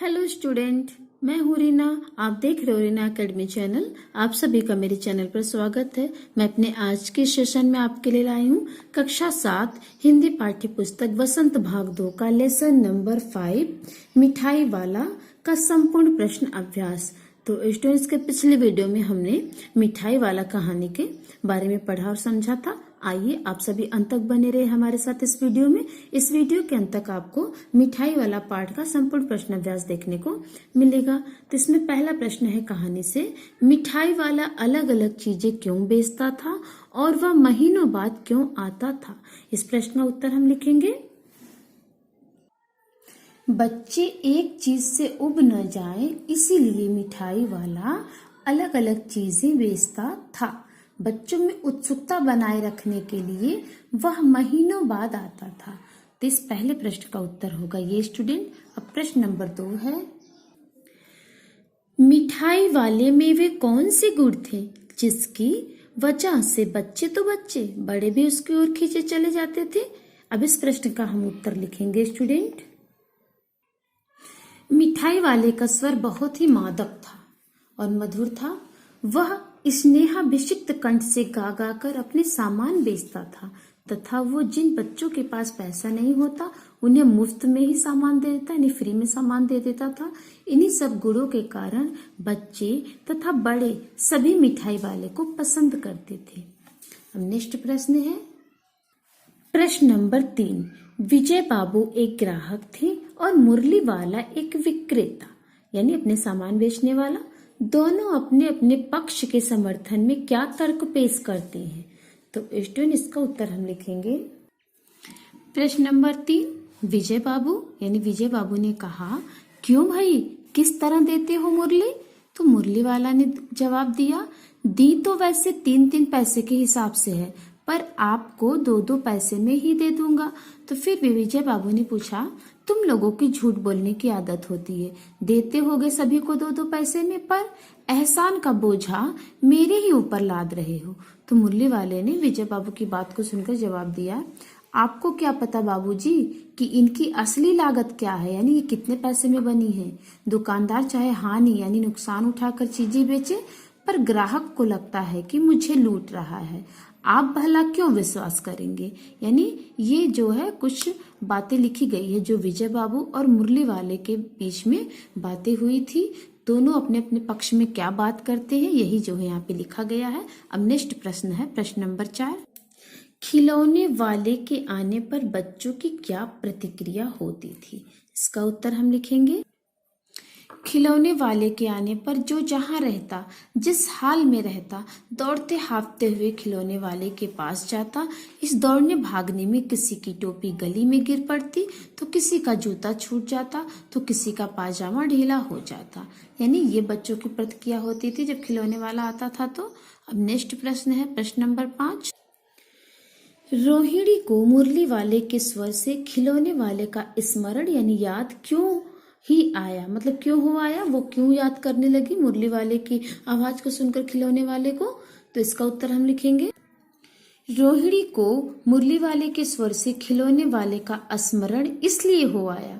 Hello student, मैं हूँ रीना। आप देख रहे हो रीना एकेडमी चैनल। आप सभी का मेरे चैनल पर स्वागत है। मैं अपने आज के सेशन में आपके लिए लाई हूँ कक्षा 7 हिंदी पाठ्य पुस्तक वसंत भाग 2 का लेसन नंबर 5 मिठाई वाला का संपूर्ण प्रश्न अभ्यास। तो स्टूडेंट्स के पिछले वीडियो में हमने मिठाई वाला कहानी के बारे में पढ़ा और समझा था। आइए आप सभी अंत तक बने रहे हमारे साथ इस वीडियो में। इस वीडियो के अंत तक आपको मिठाई वाला पाठ का संपूर्ण प्रश्न अभ्यास देखने को मिलेगा। तो इसमें पहला प्रश्न है कहानी से, मिठाई वाला अलग अलग चीजें क्यों बेचता था और वह महीनों बाद क्यों आता था। इस प्रश्न का उत्तर हम लिखेंगे। बच्चे एक चीज से उब न जाएं, इसीलिए मिठाई वाला अलग अलग चीजें बेचता था। बच्चों में उत्सुकता बनाए रखने के लिए वह महीनों बाद आता था। तो इस पहले प्रश्न का उत्तर होगा ये स्टूडेंट। अब प्रश्न नंबर 2 है, मिठाई वाले में वे कौन से गुण थे जिसकी वजह से बच्चे तो बच्चे बड़े भी उसकी ओर खींचे चले जाते थे। अब इस प्रश्न का हम उत्तर लिखेंगे स्टूडेंट। मिठाई वाले का स्वर बहुत ही मादक था और मधुर था। वह स्नेहाभिषिक्त कंठ से गा गा कर अपने सामान बेचता था तथा वो जिन बच्चों के पास पैसा नहीं होता उन्हें मुफ्त में ही सामान दे देता, यानी फ्री में सामान दे देता था। इन्हीं सब गुणों के कारण बच्चे तथा बड़े सभी मिठाई वाले को पसंद करते थे। अब नेक्स्ट प्रश्न है प्रश्न नंबर 3, विजय बाबू एक ग्राहक थे और मुरली वाला एक विक्रेता, यानी अपने सामान बेचने वाला। दोनों अपने अपने पक्ष के समर्थन में क्या तर्क पेश करते हैं। तो स्टूडेंट इसका उत्तर हम लिखेंगे। प्रश्न नंबर 3, विजय बाबू यानी विजय बाबू ने कहा, क्यों भाई, किस तरह देते हो मुरली। तो मुरली वाला ने जवाब दिया, दी तो वैसे 3-3 पैसे के हिसाब से है, पर आपको 2-2 पैसे में ही दे दूंगा। तो फिर विजय बाबू ने पूछा, तुम लोगों की झूठ बोलने की आदत होती है, देते होगे सभी को 2-2 पैसे में, पर एहसान का बोझा मेरे ही ऊपर लाद रहे हो। तो मुरली वाले ने विजय बाबू की बात को सुनकर जवाब दिया, आपको क्या पता बाबूजी कि इनकी असली लागत क्या है, यानी ये कितने पैसे में बनी है। दुकानदार चाहे हानि यानी नुकसान उठाकर चीजें बेचे, पर ग्राहक को लगता है कि मुझे लूट रहा है। आप भला क्यों विश्वास करेंगे। यानी ये जो है कुछ बातें लिखी गई है जो विजय बाबू और मुरली वाले के बीच में बातें हुई थी। दोनों अपने अपने पक्ष में क्या बात करते हैं, यही जो है यहाँ पे लिखा गया है। अब नेक्स्ट प्रश्न है प्रश्न नंबर 4, खिलौने वाले के आने पर बच्चों की क्या प्रतिक्रिया होती थी। इसका उत्तर हम लिखेंगे। खिलौने वाले के आने पर जो जहां रहता, जिस हाल में रहता, दौड़ते हाँफते हुए खिलौने वाले के पास जाता। इस दौड़ने भागने में किसी की टोपी गली में गिर पड़ती, तो किसी का जूता छूट जाता, तो किसी का पाजामा ढीला हो जाता। यानी ये बच्चों की प्रतिक्रिया होती थी जब खिलौने वाला आता था। तो अब नेक्स्ट प्रश्न है प्रश्न नंबर 5, रोहिणी को मुरली वाले के स्वर से खिलौने वाले का स्मरण यानी याद क्यों ही आया, मतलब क्यों हो आया, वो क्यों याद करने लगी मुरली वाले की आवाज को सुनकर खिलौने वाले को। तो इसका उत्तर हम लिखेंगे। रोहिणी को मुरली वाले के स्वर से खिलौने वाले का स्मरण इसलिए हो आया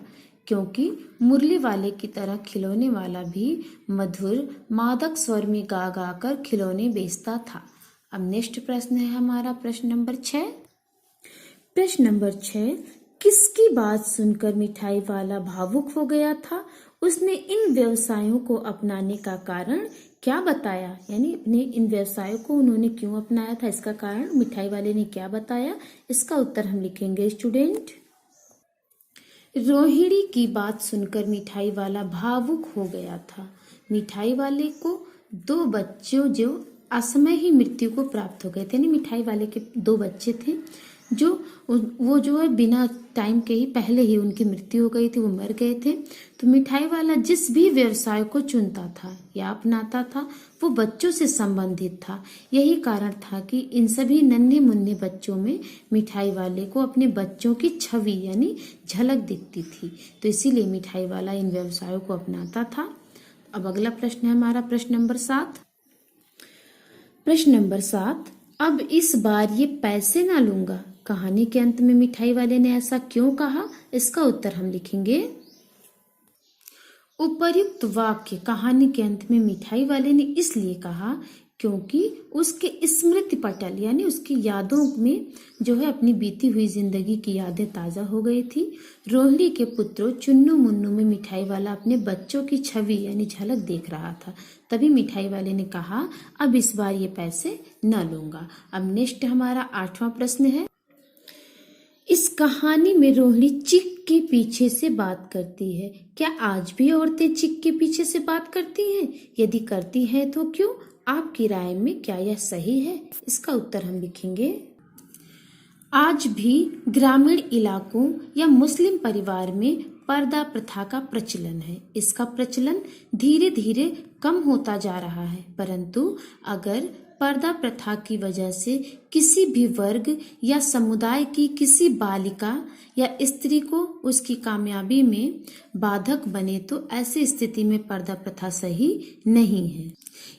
क्योंकि मुरली वाले की तरह खिलौने वाला भी मधुर मादक स्वर में गा गा कर खिलौने बेचता था। अब नेक्स्ट प्रश्न है हमारा प्रश्न नंबर 6। प्रश्न नंबर 6, किसकी बात सुनकर मिठाई वाला भावुक हो गया था। उसने इन व्यवसायों को अपनाने का कारण क्या बताया, यानी अपने इन व्यवसायों को उन्होंने क्यों अपनाया था, इसका कारण मिठाई वाले ने क्या बताया। इसका उत्तर हम लिखेंगे स्टूडेंट। रोहिणी की बात सुनकर मिठाई वाला भावुक हो गया था। मिठाई वाले को 2 बच्चों जो असमय ही मृत्यु को प्राप्त हो गए थे, यानी मिठाई वाले के 2 बच्चे थे जो वो जो है बिना टाइम के ही पहले ही उनकी मृत्यु हो गई थी, वो मर गए थे। तो मिठाई वाला जिस भी व्यवसाय को चुनता था या अपनाता था वो बच्चों से संबंधित था। यही कारण था कि इन सभी नन्हे मुन्ने बच्चों में मिठाई वाले को अपने बच्चों की छवि यानी झलक दिखती थी, तो इसीलिए मिठाई वाला इन व्यवसायों को अपनाता था। अब अगला प्रश्न है हमारा प्रश्न नंबर 7। प्रश्न नंबर 7, अब इस बार ये पैसे ना लूंगा। कहानी के अंत में मिठाई वाले ने ऐसा क्यों कहा, इसका उत्तर हम लिखेंगे। उपर्युक्त वाक्य कहानी के अंत में मिठाई वाले ने इसलिए कहा क्योंकि उसके स्मृति पटल यानी उसकी यादों में जो है अपनी बीती हुई जिंदगी की यादें ताजा हो गई थी। रोहिणी के पुत्रों चुन्नू मुन्नू में मिठाई वाला अपने बच्चों की छवि यानी झलक देख रहा था। तभी मिठाई वाले ने कहा, अब इस बार ये पैसे न लूंगा। अब नेक्स्ट हमारा 8वां प्रश्न है। इस कहानी में रोहिणी चिक के पीछे से बात करती है। क्या आज भी औरतें चिक के पीछे से बात करती हैं? यदि करती हैं तो क्यों? आपकी राय में क्या यह सही है? इसका उत्तर हम लिखेंगे। आज भी ग्रामीण इलाकों या मुस्लिम परिवार में पर्दा प्रथा का प्रचलन है। इसका प्रचलन धीरे धीरे कम होता जा रहा है, परंतु अगर पर्दा प्रथा की वजह से किसी भी वर्ग या समुदाय की किसी बालिका या स्त्री को उसकी कामयाबी में बाधक बने तो ऐसी स्थिति में पर्दा प्रथा सही नहीं है।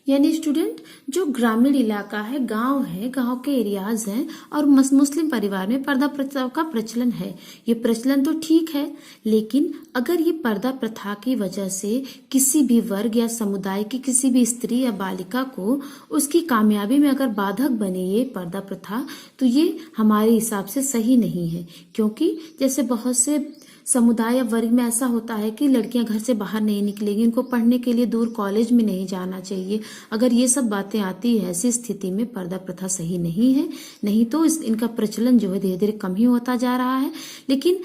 यानी स्टूडेंट, जो ग्रामीण इलाका है, गांव के एरियाज हैं और मुस्लिम परिवार में पर्दा प्रथा का प्रचलन है। ये प्रचलन तो ठीक है, लेकिन अगर ये पर्दा प्रथा की वजह से किसी भी वर्ग या समुदाय की किसी भी स्त्री या बालिका को उसकी कामयाबी में अगर बाधक बने ये पर्दा प्रथा, तो ये हमारे हिसाब से सही नहीं है। क्योंकि जैसे बहुत से समुदाय या वर्ग में ऐसा होता है कि लड़कियां घर से बाहर नहीं निकलेगी, उनको पढ़ने के लिए दूर कॉलेज में नहीं जाना चाहिए। अगर ये सब बातें आती है, ऐसी स्थिति में पर्दा प्रथा सही नहीं है। नहीं तो इनका प्रचलन जो है धीरे धीरे कम ही होता जा रहा है। लेकिन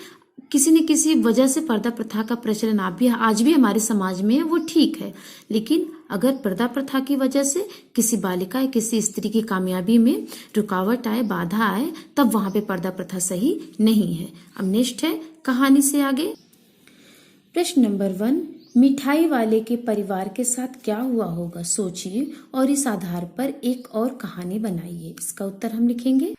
किसी न किसी वजह से पर्दा प्रथा का प्रचलन आज भी हमारे समाज में है, वो ठीक है। लेकिन अगर पर्दा प्रथा की वजह से किसी बालिका या किसी स्त्री की कामयाबी में रुकावट आए, बाधा आए, तब वहां पे पर्दा प्रथा सही नहीं है। अब नेक्स्ट है कहानी से आगे। प्रश्न नंबर 1, मिठाई वाले के परिवार के साथ क्या हुआ होगा? सोचिए और इस आधार पर एक और कहानी बनाइए। इसका उत्तर हम लिखेंगे।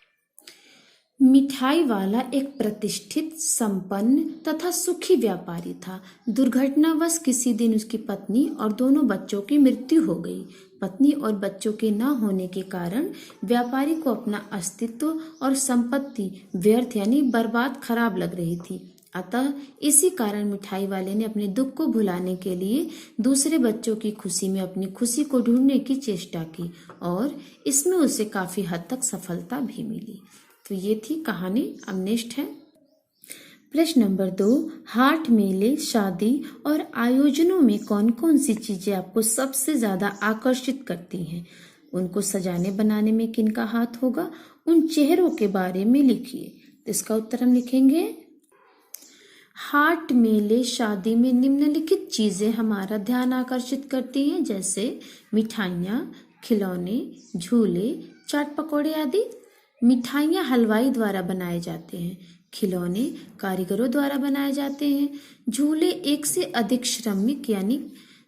मिठाई वाला एक प्रतिष्ठित, संपन्न तथा सुखी व्यापारी था। दुर्घटनावश किसी दिन उसकी पत्नी और दोनों बच्चों की मृत्यु हो गई। पत्नी और बच्चों के न होने के कारण व्यापारी को अपना अस्तित्व और संपत्ति व्यर्थ यानी बर्बाद खराब लग रही थी। अतः इसी कारण मिठाई वाले ने अपने दुख को भुलाने के लिए दूसरे बच्चों की खुशी में अपनी खुशी को ढूंढने की चेष्टा की और इसमें उसे काफी हद तक सफलता भी मिली। तो ये थी कहानी। अब नेक्स्ट है प्रश्न नंबर 2, हाट, मेले, शादी और आयोजनों में कौन कौन सी चीजें आपको सबसे ज्यादा आकर्षित करती हैं? उनको सजाने बनाने में किनका हाथ होगा? उन चेहरों के बारे में लिखिए। तो इसका उत्तर हम लिखेंगे। हाट, मेले, शादी में निम्नलिखित चीजें हमारा ध्यान आकर्षित करती हैं, जैसे मिठाइयाँ, खिलौने, झूले, चाट पकौड़े आदि। मिठाइयाँ हलवाई द्वारा बनाए जाते हैं, खिलौने कारीगरों द्वारा बनाए जाते हैं, झूले एक से अधिक श्रमिक यानी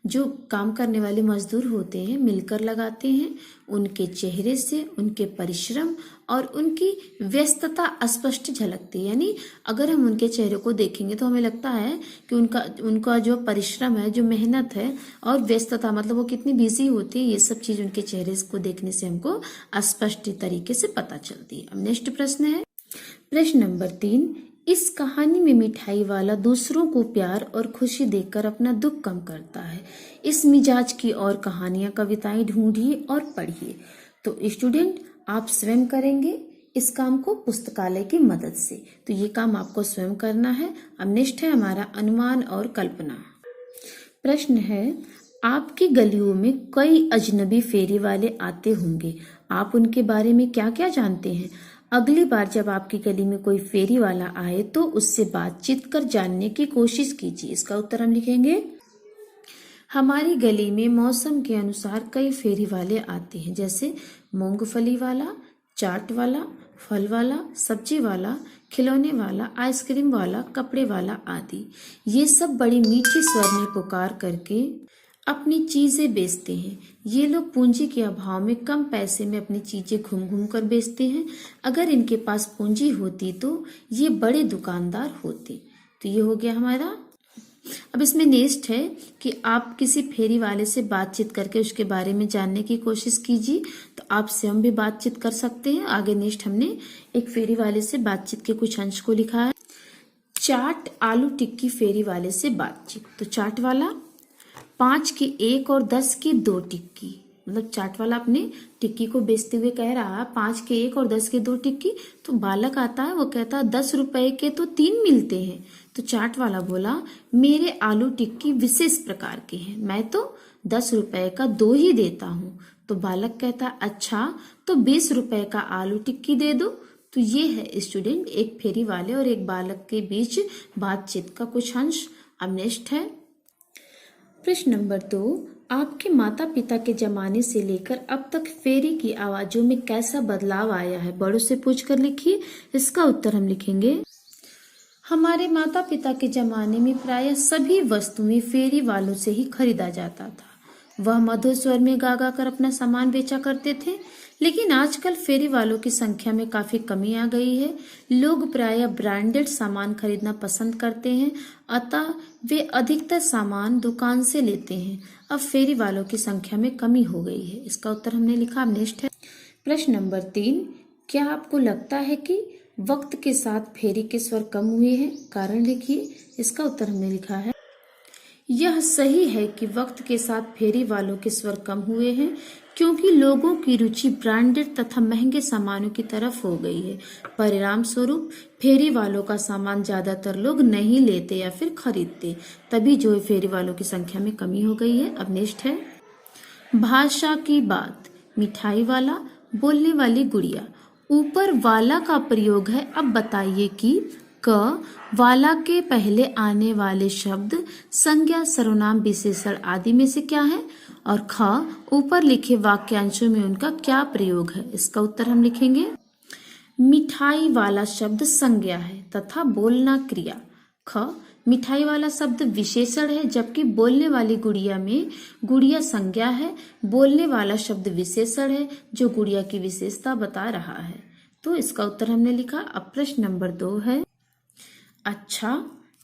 जो काम करने वाले मजदूर होते हैं मिलकर लगाते हैं। उनके चेहरे से उनके परिश्रम और उनकी व्यस्तता स्पष्ट झलकती है। यानी अगर हम उनके चेहरे को देखेंगे तो हमें लगता है कि उनका जो परिश्रम है, जो मेहनत है और व्यस्तता, मतलब वो कितनी बिजी होती है, ये सब चीज उनके चेहरे को देखने से हमको स्पष्ट तरीके से पता चलती है। अब नेक्स्ट प्रश्न है प्रश्न नंबर 3, इस कहानी में मिठाई वाला दूसरों को प्यार और खुशी देकर अपना दुख कम करता है। इस मिजाज की और कहानियां, कविताएं ढूंढिए और पढ़िए। तो स्टूडेंट, आप स्वयं करेंगे इस काम को पुस्तकालय की मदद से। तो ये काम आपको स्वयं करना है। अब नेक्स्ट है हमारा अनुमान और कल्पना। प्रश्न है, आपकी गलियों में कई अजनबी फेरी वाले आते होंगे। आप उनके बारे में क्या क्या जानते हैं? अगली बार जब आपकी गली में कोई फेरी वाला आए तो उससे बातचीत कर जानने की कोशिश कीजिए। इसका उत्तर हम लिखेंगे। हमारी गली में मौसम के अनुसार कई फेरी वाले आते हैं, जैसे मूंगफली वाला, चाट वाला, फल वाला, सब्जी वाला, खिलौने वाला, आइसक्रीम वाला, कपड़े वाला आदि। ये सब बड़ी मीठी स्वर में पुकार करके अपनी चीजें बेचते हैं। ये लोग पूंजी के अभाव में कम पैसे में अपनी चीजें घूम घूम कर बेचते हैं। अगर इनके पास पूंजी होती तो ये बड़े दुकानदार होते। तो ये हो गया हमारा। अब इसमें नेक्स्ट है कि आप किसी फेरी वाले से बातचीत करके उसके बारे में जानने की कोशिश कीजिए। तो आप स्वयं भी बातचीत कर सकते हैं। आगे नेक्स्ट हमने एक फेरी वाले से बातचीत के कुछ अंश को लिखा है। चाट, आलू टिक्की फेरी वाले से बातचीत। तो चाट वाला, 5 की 1 और 10 की 2 टिक्की। मतलब चाट वाला अपने टिक्की को बेचते हुए कह रहा 5 के 1 और 10 के 2 टिक्की। तो बालक आता है, वो कहता 10 रुपए के तो 3 मिलते हैं। तो चाट वाला बोला मेरे आलू टिक्की विशेष प्रकार के हैं, मैं तो 10 रुपए का 2 ही देता हूँ। तो बालक कहता अच्छा तो 20 रुपए का आलू टिक्की दे दो। तो ये है स्टूडेंट एक फेरी वाले और एक बालक के बीच बातचीत का कुछ अंश। अब नेक्स्ट है प्रश्न नंबर 2, आपके माता पिता के जमाने से लेकर अब तक फेरी की आवाजों में कैसा बदलाव आया है? बड़ों से पूछकर लिखिए। इसका उत्तर हम लिखेंगे। हमारे माता पिता के जमाने में प्रायः सभी वस्तुएं फेरी वालों से ही खरीदा जाता था। वह मधुर स्वर में गा गा कर अपना सामान बेचा करते थे। लेकिन आजकल फेरी वालों की संख्या में काफी कमी आ गई है। लोग प्रायः ब्रांडेड सामान खरीदना पसंद करते हैं, अतः वे अधिकतर सामान दुकान से लेते हैं। अब फेरी वालों की संख्या में कमी हो गई है। इसका उत्तर हमने लिखा। अब नेक्स्ट है प्रश्न नंबर 3, क्या आपको लगता है कि वक्त के साथ फेरी के स्वर कम हुए हैं? कारण लिखिए। इसका उत्तर हमने लिखा है। यह सही है कि वक्त के साथ फेरी वालों के स्वर कम हुए हैं, क्योंकि लोगों की रुचि ब्रांडेड तथा महंगे सामानों की तरफ हो गई है। परिणाम स्वरूप फेरी वालों का सामान ज्यादातर लोग नहीं लेते या फिर खरीदते, तभी जो है फेरी वालों की संख्या में कमी हो गई है। अब नेक्स्ट है भाषा की बात। मिठाई वाला, बोलने वाली गुड़िया। ऊपर वाला का प्रयोग है। अब बताइए कि क वाला के पहले आने वाले शब्द संज्ञा, सर्वनाम, विशेषण आदि में से क्या है? और ख ऊपर लिखे वाक्यांशों में उनका क्या प्रयोग है? इसका उत्तर हम लिखेंगे। मिठाई वाला शब्द संज्ञा है तथा बोलना क्रिया। ख मिठाई वाला शब्द विशेषण है, जबकि बोलने वाली गुड़िया में गुड़िया संज्ञा है। बोलने वाला शब्द विशेषण है जो गुड़िया की विशेषता बता रहा है। तो इसका उत्तर हमने लिखा। अब प्रश्न नंबर 2 है अच्छा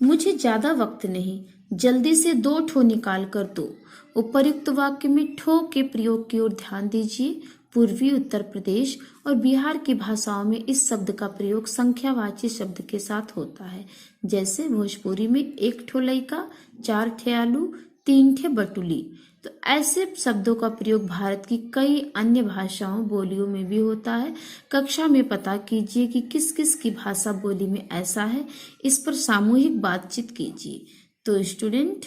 मुझे ज्यादा वक्त नहीं, जल्दी से 2 ठो निकाल कर दो। उपर्युक्त वाक्य में ठो के प्रयोग की ओर ध्यान दीजिए। पूर्वी उत्तर प्रदेश और बिहार की भाषाओं में इस शब्द का प्रयोग संख्यावाची शब्द के साथ होता है। जैसे भोजपुरी में 1 ठो लइका, 4 ठे आलू, 3 ठे बटुली। तो ऐसे शब्दों का प्रयोग भारत की कई अन्य भाषाओं बोलियों में भी होता है। कक्षा में पता कीजिए कि किस किस की भाषा बोली में ऐसा है। इस पर सामूहिक बातचीत कीजिए। तो स्टूडेंट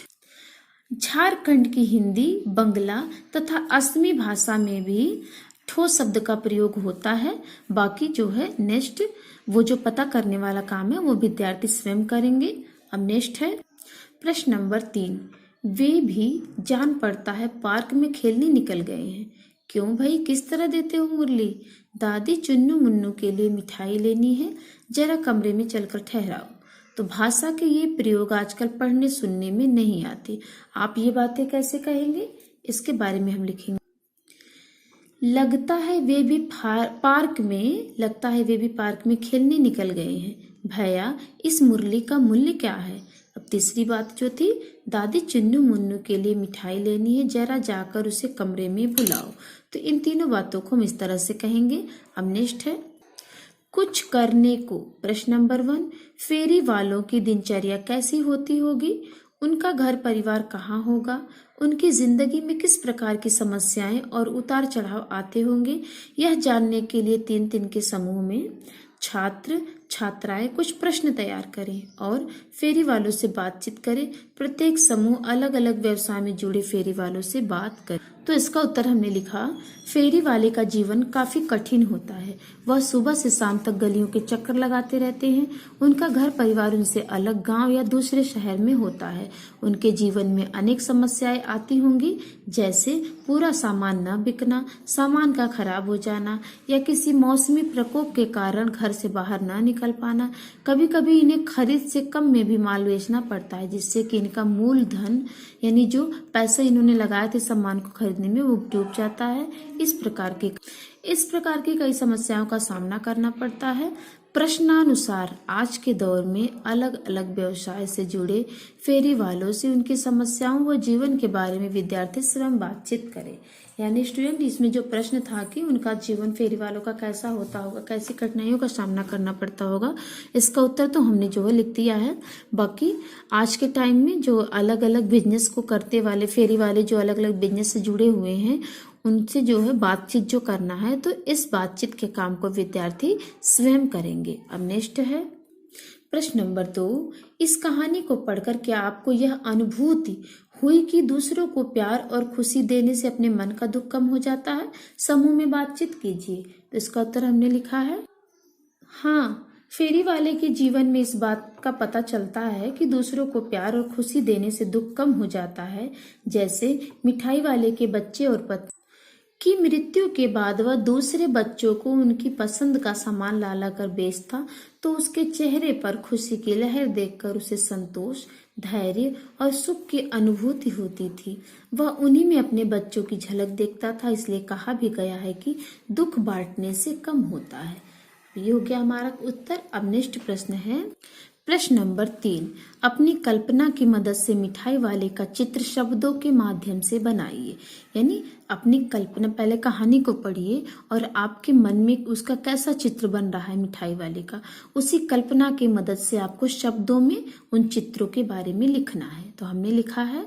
झारखंड की हिंदी, बंगला तथा असमी भाषा में भी ठो शब्द का प्रयोग होता है। बाकी जो है नेक्स्ट वो जो पता करने वाला काम है वो विद्यार्थी स्वयं करेंगे। अब नेक्स्ट है प्रश्न नंबर 3, वे भी जान पड़ता है पार्क में खेलने निकल गए हैं। क्यों भाई, किस तरह देते हो मुरली? दादी चुन्नू मुन्नू के लिए मिठाई लेनी है, जरा कमरे में चलकर ठहराओ। तो भाषा के ये प्रयोग आजकल पढ़ने सुनने में नहीं आते। आप ये बातें कैसे कहेंगे, इसके बारे में हम लिखेंगे। लगता है वे भी पार्क में खेलने निकल गए हैं। भैया इस मुरली का मूल्य क्या है? अब तीसरी बात जो थी, दादी चुन्नू मुन्नू के लिए मिठाई लेनी है, जरा जाकर उसे कमरे में बुलाओ। तो इन तीनों बातों को हम इस तरह से कहेंगे। अब नेक्स्ट है कुछ करने को। प्रश्न नंबर 1, फेरी वालों की दिनचर्या कैसी होती होगी? उनका घर परिवार कहाँ होगा? उनकी जिंदगी में किस प्रकार की समस्याएं और उतार चढ़ाव आते होंगे? यह जानने के लिए 3-3 के समूह में छात्र छात्राएं कुछ प्रश्न तैयार करें और फेरी वालों से बातचीत करें। प्रत्येक समूह अलग अलग व्यवसाय में जुड़े फेरी वालों से बात करें। तो इसका उत्तर हमने लिखा। फेरी वाले का जीवन काफी कठिन होता है। वह सुबह से शाम तक गलियों के चक्कर लगाते रहते हैं। उनका घर परिवार उनसे अलग गांव या दूसरे शहर में होता है। उनके जीवन में अनेक समस्याएं आती होंगी, जैसे पूरा सामान न बिकना, सामान का खराब हो जाना या किसी मौसमी प्रकोप के कारण घर से बाहर न निकल पाना। कभी कभी इन्हें खरीद से कम में भी माल बेचना पड़ता है, जिससे कि इनका मूलधन यानी जो पैसे इन्होंने लगाए थे सामान को खरीदने में वो डूब जाता है। इस प्रकार की कई समस्याओं का सामना करना पड़ता है। प्रश्नानुसार आज के दौर में अलग अलग व्यवसाय से जुड़े फेरी वालों से उनकी समस्याओं व जीवन के बारे में विद्यार्थी स्वयं बातचीत करें। यानी स्टूडेंट, इसमें जो प्रश्न था कि उनका जीवन फेरी वालों का कैसा होता होगा, कैसी कठिनाइयों का सामना करना पड़ता होगा, इसका उत्तर तो हमने जो है लिख दिया है। बाकी आज के टाइम में जो अलग अलग बिजनेस को करते वाले फेरी वाले जो अलग अलग बिजनेस से जुड़े हुए हैं, उनसे जो है बातचीत जो करना है, तो इस बातचीत के काम को विद्यार्थी स्वयं करेंगे। अब नेक्स्ट है प्रश्न नंबर 2। इस कहानी को पढ़कर क्या आपको यह अनुभूति हुई कि दूसरों को प्यार और खुशी देने से अपने मन का दुख कम हो जाता है? समूह में बातचीत कीजिए। तो इसका उत्तर हमने लिखा है हाँ। फेरी वाले के जीवन में इस बात का पता चलता है कि दूसरों को प्यार और खुशी देने से दुख कम हो जाता है। जैसे मिठाई वाले के बच्चे और पत्नी की मृत्यु के बाद वह दूसरे बच्चों को उनकी पसंद का सामान ला ला कर बेचता, तो उसके चेहरे पर खुशी की लहर देखकर उसे संतोष, धैर्य और सुख की अनुभूति होती थी। वह उन्हीं में अपने बच्चों की झलक देखता था। इसलिए कहा भी गया है कि दुख बांटने से कम होता है। ये हो गया हमारा उत्तर। अब नेक्स्ट प्रश्न है प्रश्न नंबर 3। अपनी कल्पना की मदद से मिठाई वाले का चित्र शब्दों के माध्यम से बनाइए। यानी अपनी कल्पना, पहले कहानी को पढ़िए और आपके मन में उसका कैसा चित्र बन रहा है मिठाई वाले का, उसी कल्पना की मदद से आपको शब्दों में उन चित्रों के बारे में लिखना है। तो हमने लिखा है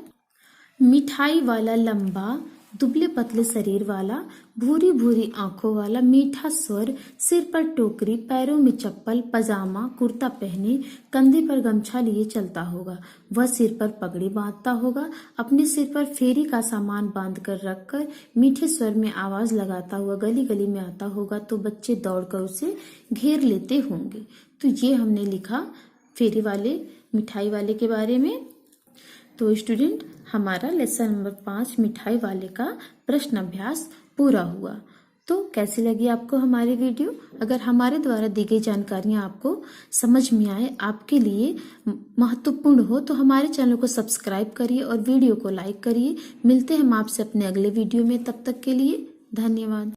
मिठाई वाला लंबा, दुबले पतले शरीर वाला, भूरी भूरी आंखों वाला, मीठा स्वर, सिर पर टोकरी, पैरों में चप्पल, पजामा कुर्ता पहने, कंधे पर गमछा लिए चलता होगा। वह सिर पर पगड़ी बांधता होगा। अपने सिर पर फेरी का सामान बांध कर रखकर मीठे स्वर में आवाज लगाता हुआ गली गली में आता होगा, तो बच्चे दौड़कर उसे घेर लेते होंगे। तो ये हमने लिखा फेरी वाले, मिठाई वाले के बारे में। तो स्टूडेंट, हमारा लेसन नंबर 5 मिठाई वाले का प्रश्न अभ्यास पूरा हुआ। तो कैसी लगी आपको हमारी वीडियो? अगर हमारे द्वारा दी गई जानकारियाँ आपको समझ में आए, आपके लिए महत्वपूर्ण हो, तो हमारे चैनल को सब्सक्राइब करिए और वीडियो को लाइक करिए। मिलते हैं हम आपसे अपने अगले वीडियो में। तब तक के लिए धन्यवाद।